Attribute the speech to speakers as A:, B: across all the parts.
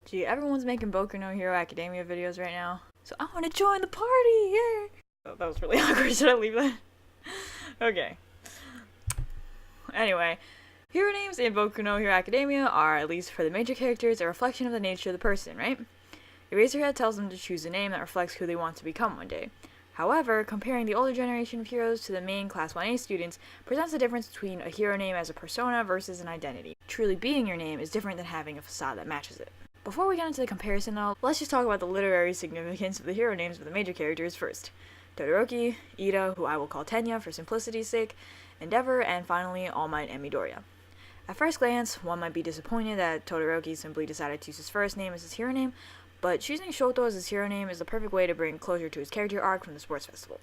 A: Gee, everyone's making Boku no Hero Academia videos right now, so I want to join the party! Yeah. Oh, that was really awkward. Should I leave that? Okay. Anyway, hero names in Boku no Hero Academia are, at least for the major characters, a reflection of the nature of the person, right? Eraserhead tells them to choose a name that reflects who they want to become one day. However, comparing the older generation of heroes to the main Class 1A students presents a difference between a hero name as a persona versus an identity. Truly being your name is different than having a facade that matches it. Before we get into the comparison though, let's just talk about the literary significance of the hero names of the major characters first. Todoroki, Ida, who I will call Tenya for simplicity's sake, Endeavor, and finally All Might and Midoriya. At first glance, one might be disappointed that Todoroki simply decided to use his first name as his hero name, but choosing Shoto as his hero name is the perfect way to bring closure to his character arc from the sports festival.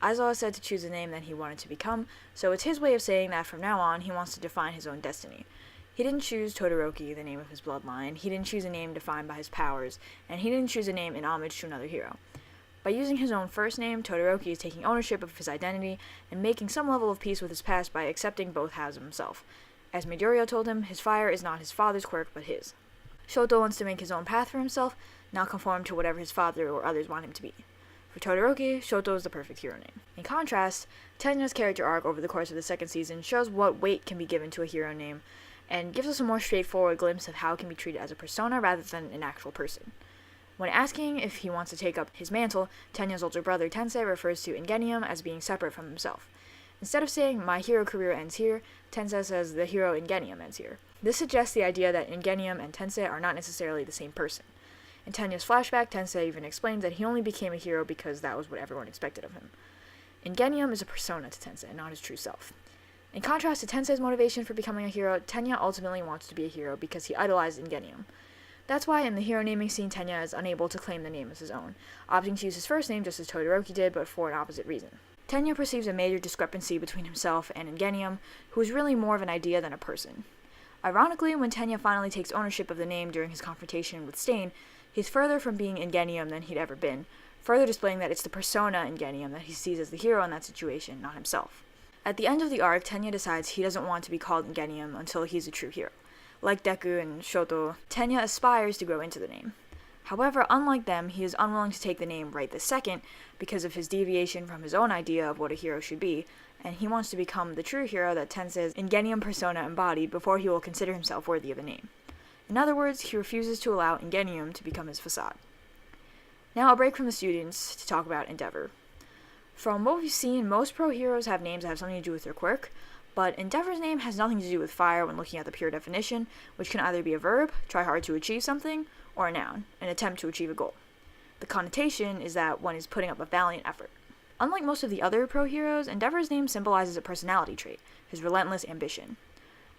A: Aizawa said to choose a name that he wanted to become, so it's his way of saying that from now on he wants to define his own destiny. He didn't choose Todoroki, the name of his bloodline, he didn't choose a name defined by his powers, and he didn't choose a name in homage to another hero. By using his own first name, Todoroki is taking ownership of his identity and making some level of peace with his past by accepting both halves of himself. As Midoriya told him, his fire is not his father's quirk, but his. Shoto wants to make his own path for himself, not conform to whatever his father or others want him to be. For Todoroki, Shoto is the perfect hero name. In contrast, Tenya's character arc over the course of the second season shows what weight can be given to a hero name, and gives us a more straightforward glimpse of how it can be treated as a persona rather than an actual person. When asking if he wants to take up his mantle, Tenya's older brother Tensei refers to Ingenium as being separate from himself. Instead of saying, "my hero career ends here," Tensei says, "the hero Ingenium ends here." This suggests the idea that Ingenium and Tensei are not necessarily the same person. In Tenya's flashback, Tensei even explains that he only became a hero because that was what everyone expected of him. Ingenium is a persona to Tensei, not his true self. In contrast to Tensei's motivation for becoming a hero, Tenya ultimately wants to be a hero because he idolized Ingenium. That's why in the hero naming scene, Tenya is unable to claim the name as his own, opting to use his first name just as Todoroki did, but for an opposite reason. Tenya perceives a major discrepancy between himself and Ingenium, who is really more of an idea than a person. Ironically, when Tenya finally takes ownership of the name during his confrontation with Stain, he's further from being Ingenium than he'd ever been, further displaying that it's the persona Ingenium that he sees as the hero in that situation, not himself. At the end of the arc, Tenya decides he doesn't want to be called Ingenium until he's a true hero. Like Deku and Shoto, Tenya aspires to grow into the name. However, unlike them, he is unwilling to take the name right this second because of his deviation from his own idea of what a hero should be, and he wants to become the true hero that Tensei's Ingenium persona embodied before he will consider himself worthy of the name. In other words, he refuses to allow Ingenium to become his facade. Now a break from the students to talk about Endeavor. From what we've seen, most pro heroes have names that have something to do with their quirk, but Endeavor's name has nothing to do with fire when looking at the pure definition, which can either be a verb, try hard to achieve something, or a noun, an attempt to achieve a goal. The connotation is that one is putting up a valiant effort. Unlike most of the other pro heroes, Endeavor's name symbolizes a personality trait, his relentless ambition.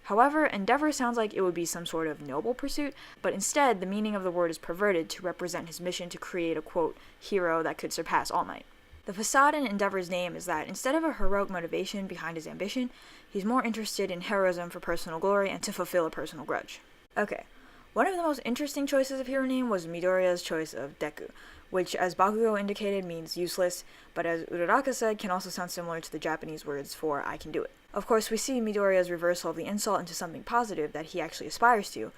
A: However, Endeavor sounds like it would be some sort of noble pursuit, but instead the meaning of the word is perverted to represent his mission to create a, quote, hero that could surpass All Might. The facade in Endeavor's name is that instead of a heroic motivation behind his ambition, he's more interested in heroism for personal glory and to fulfill a personal grudge. Okay, one of the most interesting choices of hero name was Midoriya's choice of Deku, which, as Bakugo indicated, means useless, but as Uraraka said, can also sound similar to the Japanese words for "I can do it." Of course, we see Midoriya's reversal of the insult into something positive that he actually aspires to,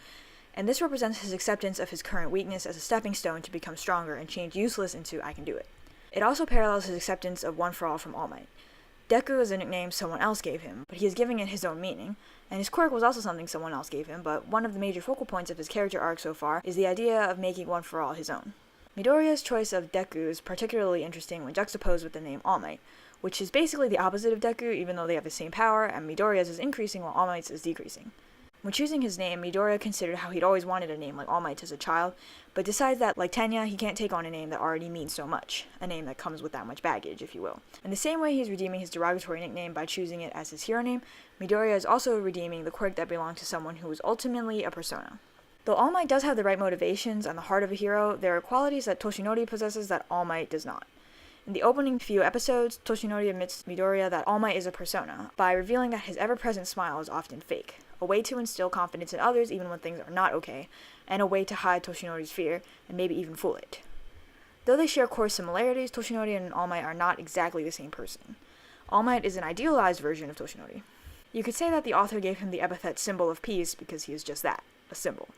A: and this represents his acceptance of his current weakness as a stepping stone to become stronger and change useless into "I can do it." It also parallels his acceptance of One for All from All Might. Deku is a nickname someone else gave him, but he is giving it his own meaning, and his quirk was also something someone else gave him, but one of the major focal points of his character arc so far is the idea of making One for All his own. Midoriya's choice of Deku is particularly interesting when juxtaposed with the name All Might, which is basically the opposite of Deku even though they have the same power, and Midoriya's is increasing while All Might's is decreasing. When choosing his name, Midoriya considered how he'd always wanted a name like All Might as a child, but decides that, like Tenya, he can't take on a name that already means so much, a name that comes with that much baggage, if you will. In the same way he's redeeming his derogatory nickname by choosing it as his hero name, Midoriya is also redeeming the quirk that belonged to someone who was ultimately a persona. Though All Might does have the right motivations and the heart of a hero, there are qualities that Toshinori possesses that All Might does not. In the opening few episodes, Toshinori admits to Midoriya that All Might is a persona, by revealing that his ever-present smile is often fake, a way to instill confidence in others even when things are not okay, and a way to hide Toshinori's fear, and maybe even fool it. Though they share core similarities, Toshinori and All Might are not exactly the same person. All Might is an idealized version of Toshinori. You could say that the author gave him the epithet symbol of peace because he is just that, a symbol.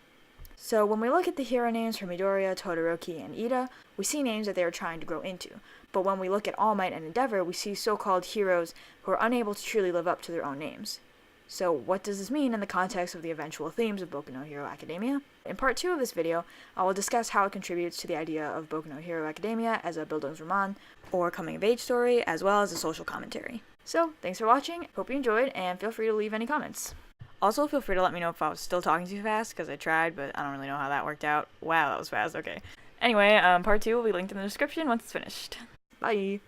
A: So when we look at the hero names for Midoriya, Todoroki, and Ida, we see names that they are trying to grow into. But when we look at All Might and Endeavor, we see so-called heroes who are unable to truly live up to their own names. So what does this mean in the context of the eventual themes of Boku no Hero Academia? In part 2 of this video, I will discuss how it contributes to the idea of Boku no Hero Academia as a Bildungsroman, or coming-of-age story, as well as a social commentary. So, thanks for watching, hope you enjoyed, and feel free to leave any comments. Also, feel free to let me know if I was still talking too fast, because I tried, but I don't really know how that worked out. Wow, that was fast, okay. Anyway, part 2 will be linked in the description once it's finished. Bye!